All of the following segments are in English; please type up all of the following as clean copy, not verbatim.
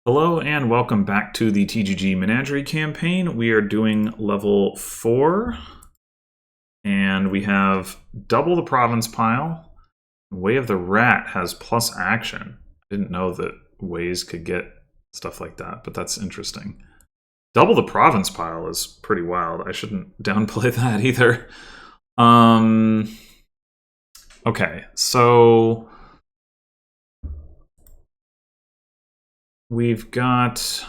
Hello and welcome back to the TGG Menagerie campaign. We are doing level 4 and we have double the province pile. Way of the Rat has plus action. I didn't know that ways could get stuff like that, but that's interesting. Double the province pile is pretty wild. I shouldn't downplay that either. Okay, so we've got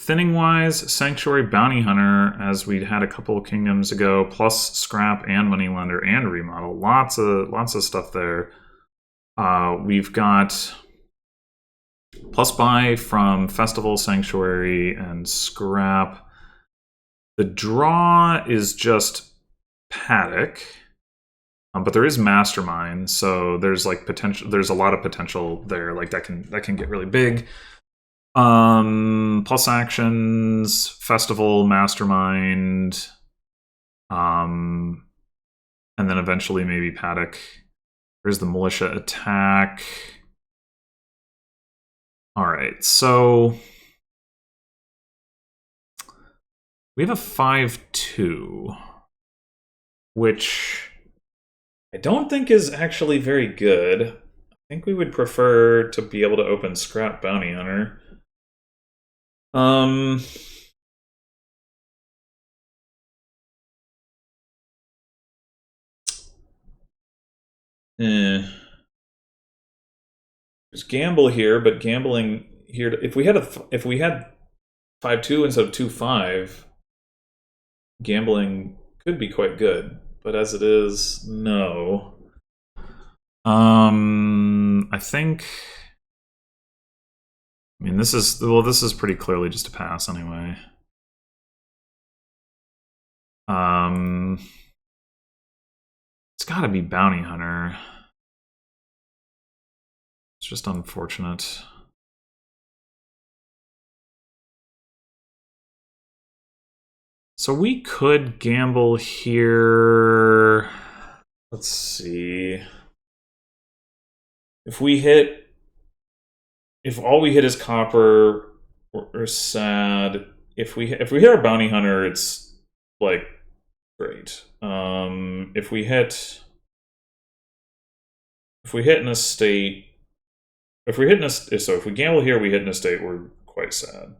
thinning-wise, Sanctuary Bounty Hunter, as we had a couple of kingdoms ago, plus Scrap and Moneylender and Remodel. Lots of stuff there. We've got plus buy from Festival, Sanctuary, and Scrap. The draw is just Paddock, but there is Mastermind, so there's like potential. There's a lot of potential there. Like that can get really big. Plus actions, Festival, Mastermind, and then eventually maybe Paddock. There's the Militia attack. Alright, so we have a 5-2, which I don't think is actually very good. I think we would prefer to be able to open Scrap Bounty Hunter. There's gamble here, but gambling here. If we had 5-2 instead of 2-5, gambling could be quite good. But as it is, no. I think. I mean, this is pretty clearly just a pass anyway. It's got to be Bounty Hunter. It's just unfortunate. So we could gamble here. Let's see. If all we hit is copper or sad, if we hit our Bounty Hunter, it's like great. If we hit an estate, if we gamble here, we hit an estate, we're quite sad.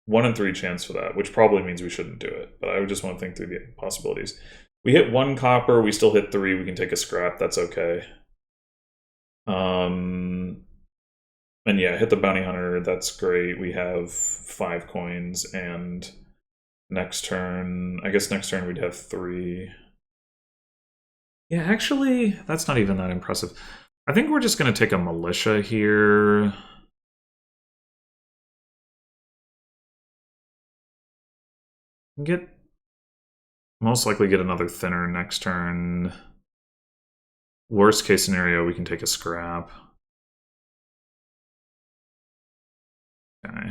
1 in 3 chance for that, which probably means we shouldn't do it. But I would just want to think through the possibilities. We hit 1 copper, we still hit 3. We can take a scrap. That's okay. And yeah, hit the Bounty Hunter. That's great. We have 5 coins, and next turn, I guess next turn we'd have 3. Yeah, actually, that's not even that impressive. I think we're just going to take a Militia here. Most likely get another thinner next turn. Worst case scenario, we can take a scrap. Okay.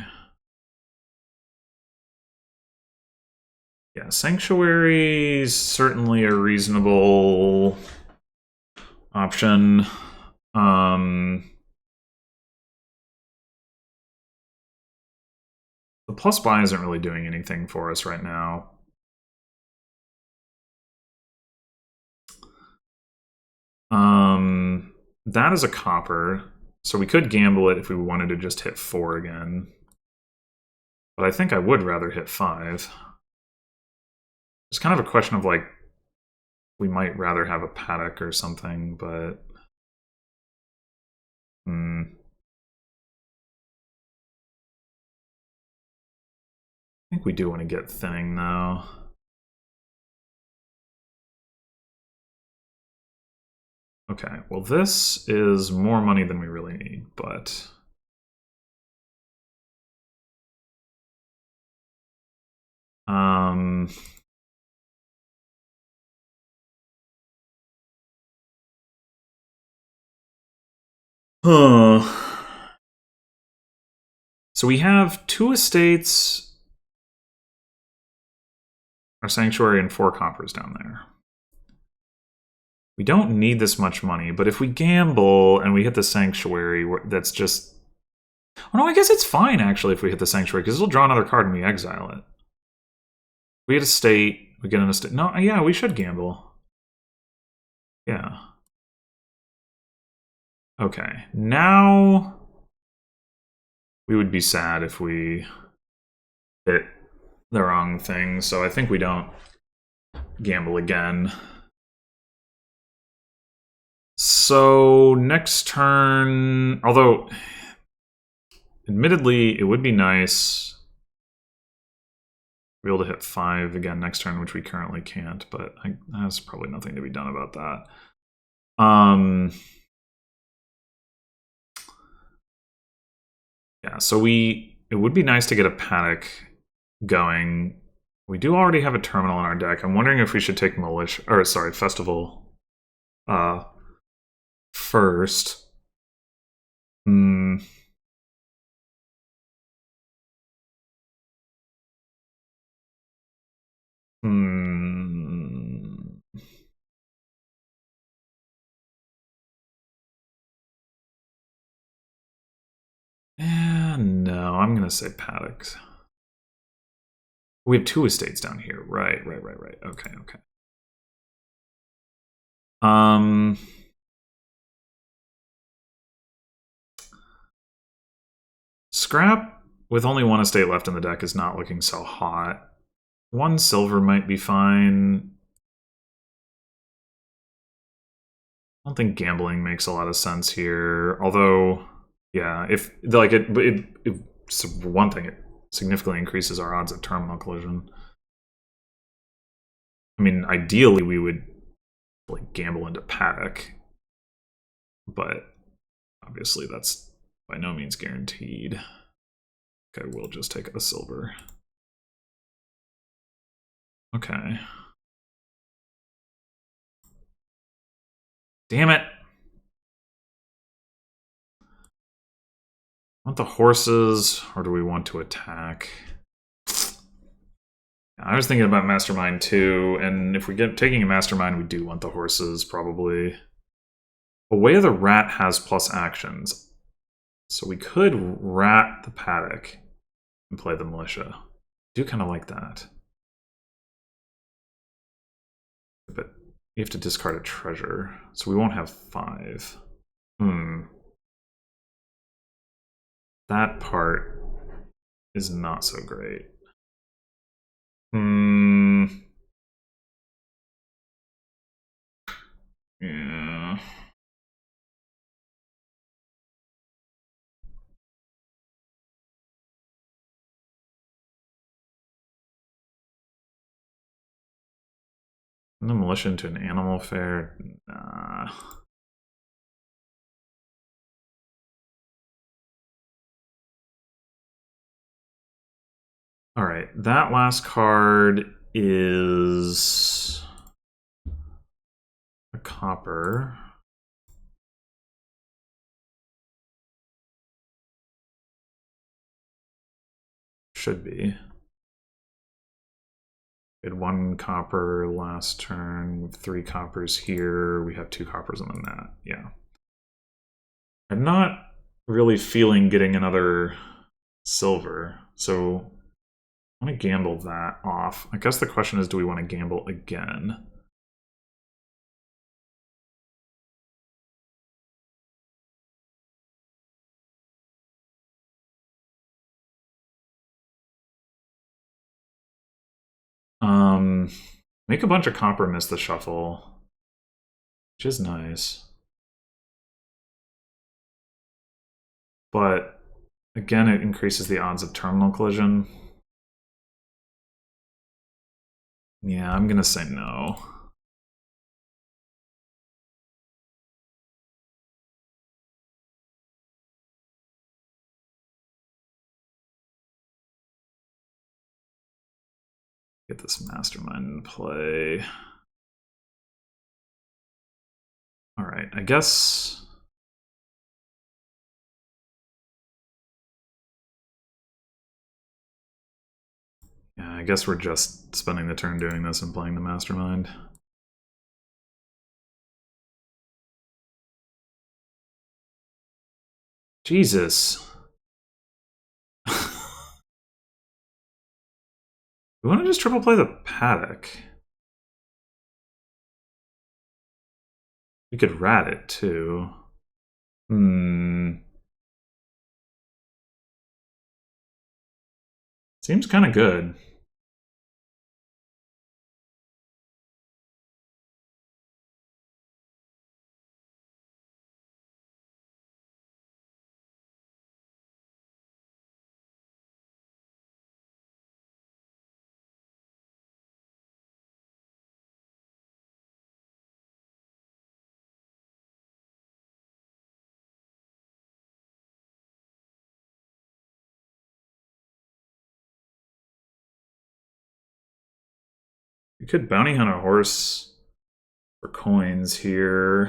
Yeah, Sanctuary is certainly a reasonable option. The plus buy isn't really doing anything for us right now. That is a copper, so we could gamble it if we wanted to just hit 4 again. But I think I would rather hit 5. It's kind of a question of like, we might rather have a Paddock or something, but I think we do want to get thinning though. Okay, well this is more money than we really need, but so we have 2 estates, our Sanctuary, and 4 coppers down there. We don't need this much money, but if we gamble and we hit the Sanctuary, that's just Oh no, I guess it's fine actually if we hit the Sanctuary, because it'll draw another card and we exile it. We get a state, we get an estate. No, yeah, we should gamble. Yeah. Okay, now we would be sad if we hit the wrong thing, so I think we don't gamble again. So next turn, although admittedly it would be nice to be able to hit 5 again next turn, which we currently can't, but there's probably nothing to be done about that. Yeah, so it would be nice to get a Paddock going. We do already have a terminal in our deck. I'm wondering if we should take Militia, or sorry, Festival first. Hmm. Yeah, no, I'm gonna say Paddocks. We have 2 estates down here. Right. Okay. Scrap with only 1 estate left in the deck is not looking so hot. 1 silver might be fine. I don't think gambling makes a lot of sense here. Although, yeah, if like it's one thing, it significantly increases our odds of terminal collision. I mean, ideally we would like gamble into Paddock, but obviously that's by no means guaranteed. Okay, we'll just take a silver. Okay. Damn it! Want the horses, or do we want to attack? I was thinking about Mastermind too, and if we get taking a Mastermind, we do want the horses, probably. Way of the Rat has plus actions, so we could rat the Paddock and play the Militia. I do kind of like that. But you have to discard a treasure, so we won't have 5. That part is not so great. Yeah. The Militia into an Animal Fair? Nah. Alright, that last card is a copper. Should be. We had 1 copper last turn, with 3 coppers here. We have 2 coppers on the mat. Yeah. I'm not really feeling getting another silver, so I want to gamble that off. I guess the question is, do we want to gamble again? Make a bunch of copper miss the shuffle, which is nice. But again, it increases the odds of terminal collision. Yeah, I'm gonna say no. Get this Mastermind in play. Alright, I guess... Yeah, I guess we're just spending the turn doing this and playing the Mastermind. Jesus. We want to just triple play the paddock. We could rat it too. Seems kind of good. We could bounty hunt a horse for coins here.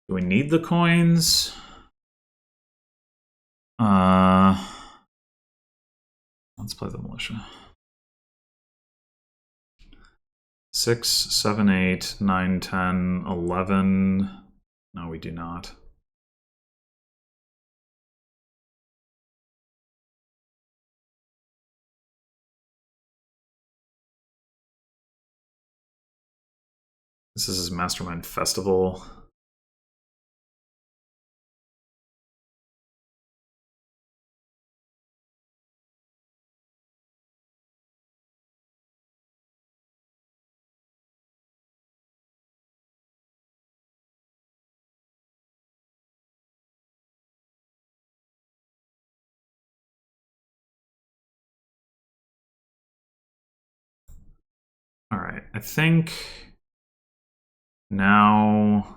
Do we need the coins? Let's play the militia. 6, 7, 8, 9, 10, 11. No, we do not. This is his Mastermind Festival. All right, I think now...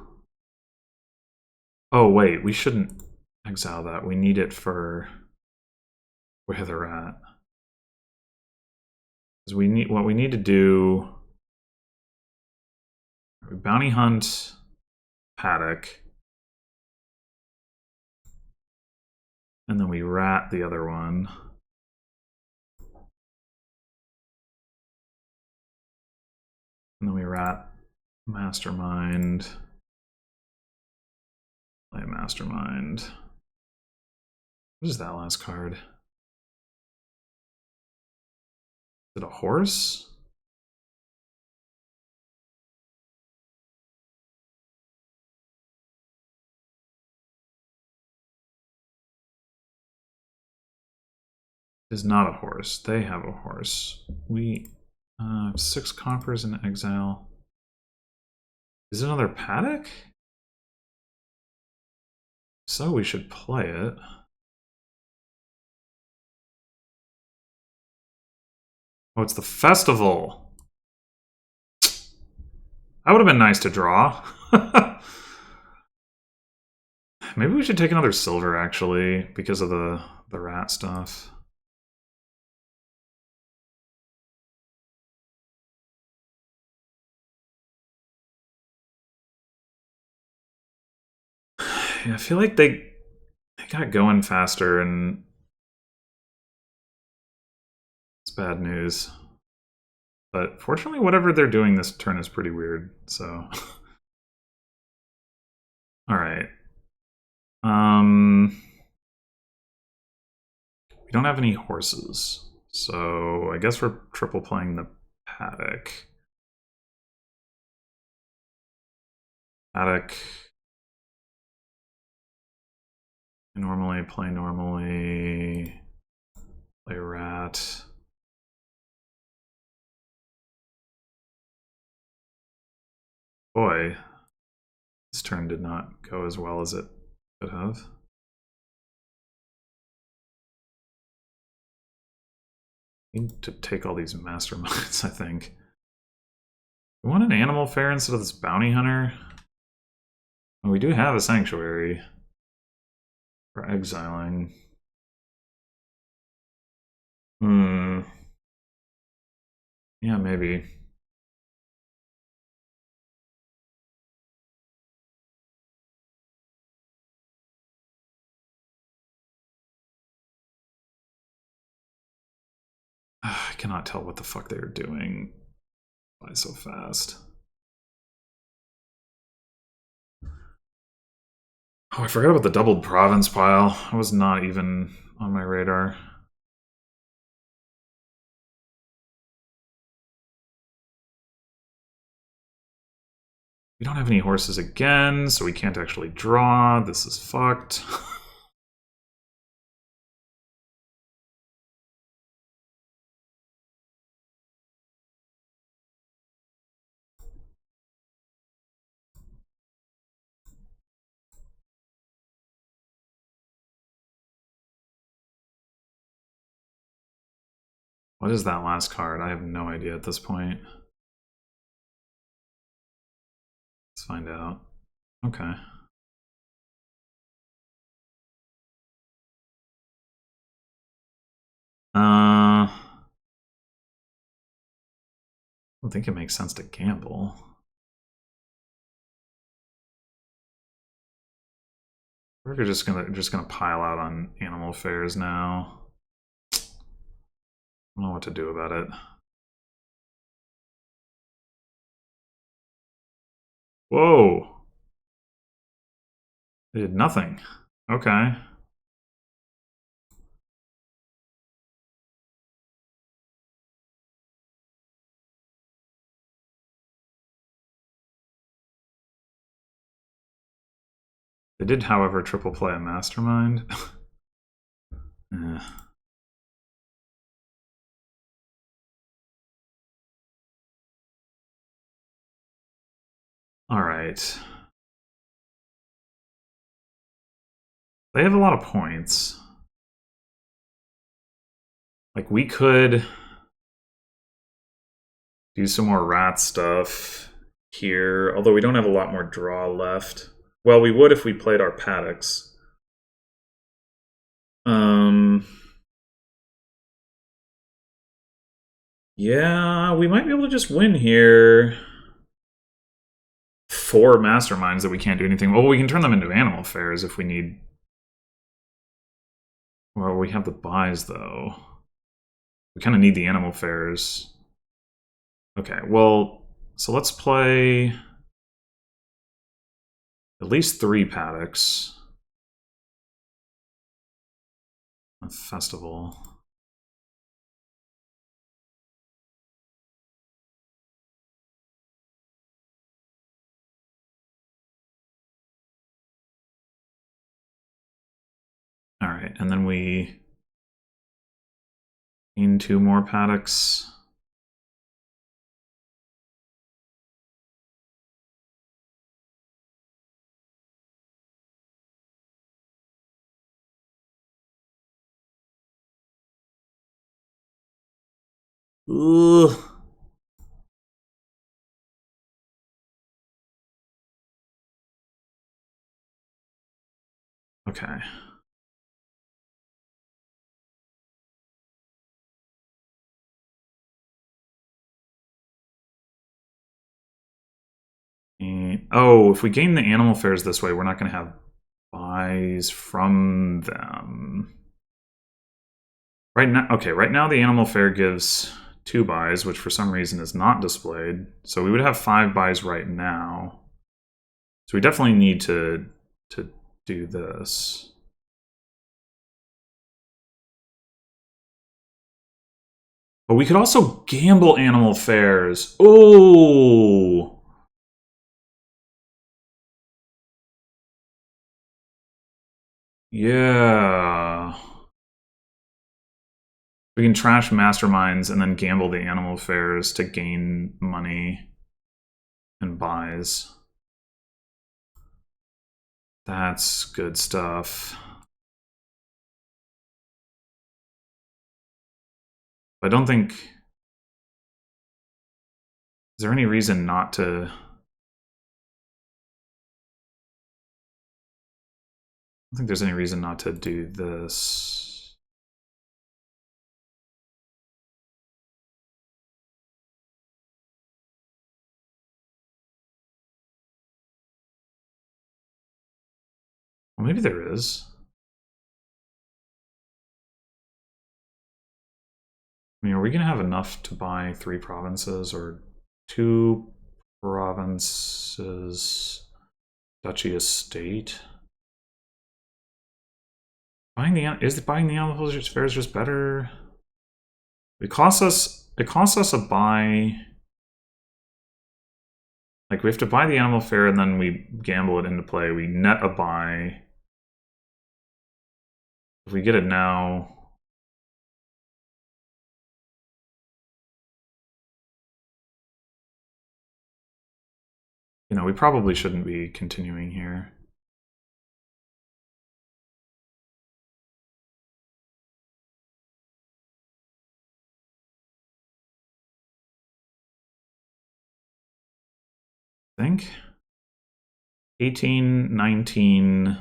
Oh, wait, we shouldn't exile that. We need it for where they're at. Because we need what we need to do. We bounty hunt paddock. And then we rat the other one. And then we rat Mastermind. Play Mastermind. What is that last card? Is it a horse? It is not a horse. They have a horse. We have 6 coppers in exile. Is it another paddock? So we should play it. Oh, it's the festival. That would have been nice to draw. Maybe we should take another silver, actually, because of the rat stuff. Yeah, I feel like they got going faster, and it's bad news. But fortunately, whatever they're doing this turn is pretty weird, so... Alright. We don't have any horses, so I guess we're triple playing the paddock. Paddock. Normally, play normally. Play rat. Boy, this turn did not go as well as it could have. Need to take all these masterminds, I think. We want an animal fair instead of this bounty hunter. Well, we do have a sanctuary for exiling. Yeah, maybe. I cannot tell what the fuck they're doing. Why so fast? Oh, I forgot about the doubled province pile. That was not even on my radar. We don't have any horses again, so we can't actually draw. This is fucked. What is that last card? I have no idea at this point. Let's find out. Okay. I don't think it makes sense to gamble. We're just gonna pile out on animal affairs now. I don't know what to do about it. Whoa! They did nothing. Okay. They did, however, triple play a mastermind. Yeah. All right. They have a lot of points. Like, we could do some more rat stuff here, although we don't have a lot more draw left. Well, we would if we played our paddocks. Yeah, we might be able to just win here. 4 masterminds that we can't do anything. Well, we can turn them into animal affairs if we need. Well, we have the buys, though. We kind of need the animal affairs. Okay, well, so let's play at least 3 paddocks. A festival. All right, and then we gain 2 more paddocks. Ugh. Okay. Oh, if we gain the animal fairs this way, we're not going to have buys from them. Right now, okay, right now the animal fair gives 2 buys, which for some reason is not displayed. So we would have 5 buys right now. So we definitely need to do this. But we could also gamble animal fairs. Oh! Yeah. We can trash masterminds and then gamble the animal fairs to gain money and buys. That's good stuff. I don't think... Is there any reason not to... I don't think there's any reason not to do this. Well, maybe there is. I mean, are we going to have enough to buy 3 provinces or 2 provinces? Duchy estate? Is buying the animal fairs just better? It costs us a buy. Like, we have to buy the animal fare, and then we gamble it into play. We net a buy. If we get it now... You know, we probably shouldn't be continuing here. I think 18, 19,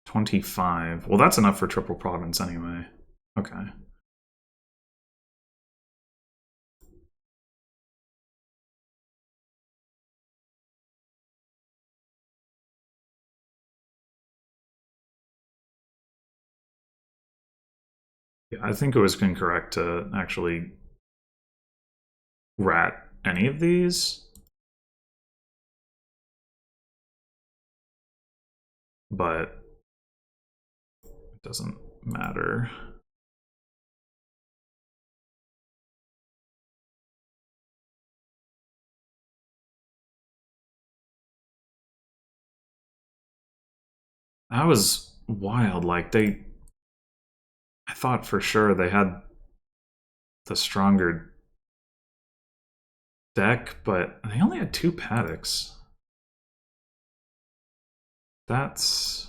25. Well, that's enough for triple province anyway. Okay. Yeah, I think it was incorrect to actually rat any of these. But it doesn't matter. That was wild. Like, I thought for sure they had the stronger deck, but they only had 2 paddocks. That's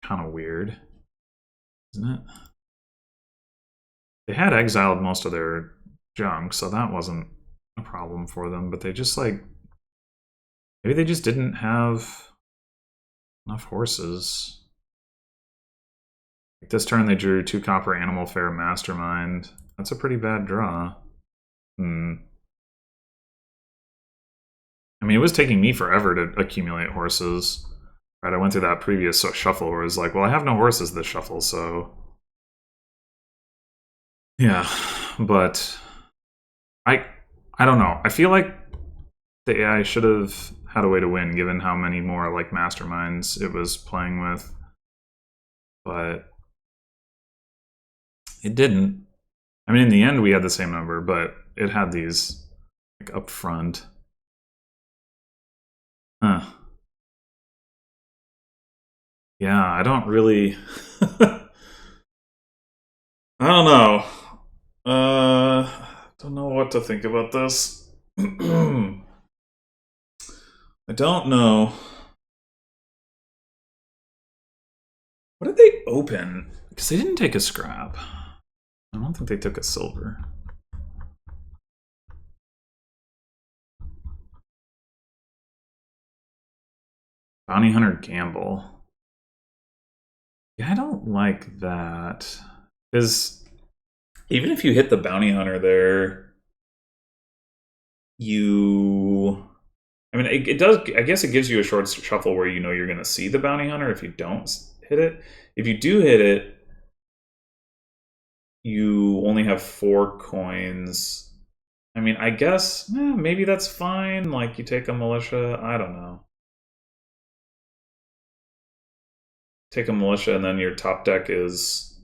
kind of weird, isn't it? They had exiled most of their junk, so that wasn't a problem for them, but they just, like, maybe they just didn't have enough horses. Like, this turn they drew 2 copper, animal fare, mastermind. That's a pretty bad draw. I mean, it was taking me forever to accumulate horses. Right, I went through that previous shuffle where it was like, well, I have no horses this shuffle, so... Yeah, but... I don't know. I feel like the AI should have had a way to win, given how many more, like, masterminds it was playing with. But... it didn't. I mean, in the end, we had the same number, but it had these, like, up front. Huh. Yeah, I don't really... I don't know. Don't know what to think about this. I don't know. What did they open? Because they didn't take a scrap. I don't think they took a silver. Bounty Hunter Gamble. Yeah, I don't like that. Because even if you hit the Bounty Hunter there, you... I mean, it does... I guess it gives you a short shuffle where you know you're going to see the Bounty Hunter if you don't hit it. If you do hit it, you only have 4 coins. I mean, I guess maybe that's fine. Like, you take a militia. I don't know. Take a militia, and then your top deck is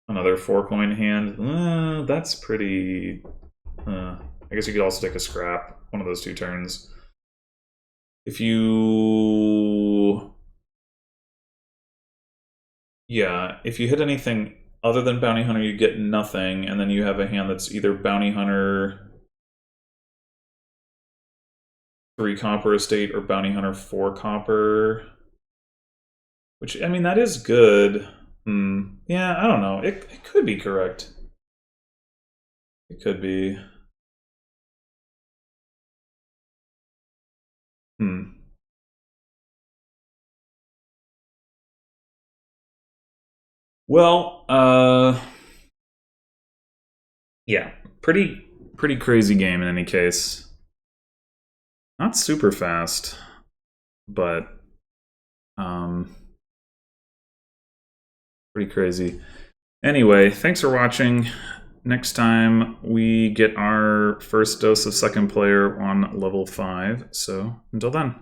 another 4-coin hand. That's pretty... I guess you could also take a scrap one of those 2 turns. If you... Yeah, if you hit anything other than Bounty Hunter, you get nothing, and then you have a hand that's either Bounty Hunter 3 copper estate or Bounty Hunter 4 copper. Which, I mean, that is good. Yeah, I don't know. It could be correct. It could be. Well, yeah, pretty crazy game in any case. Not super fast, but pretty crazy. Anyway, thanks for watching. Next time we get our first dose of second player on level 5. So until then.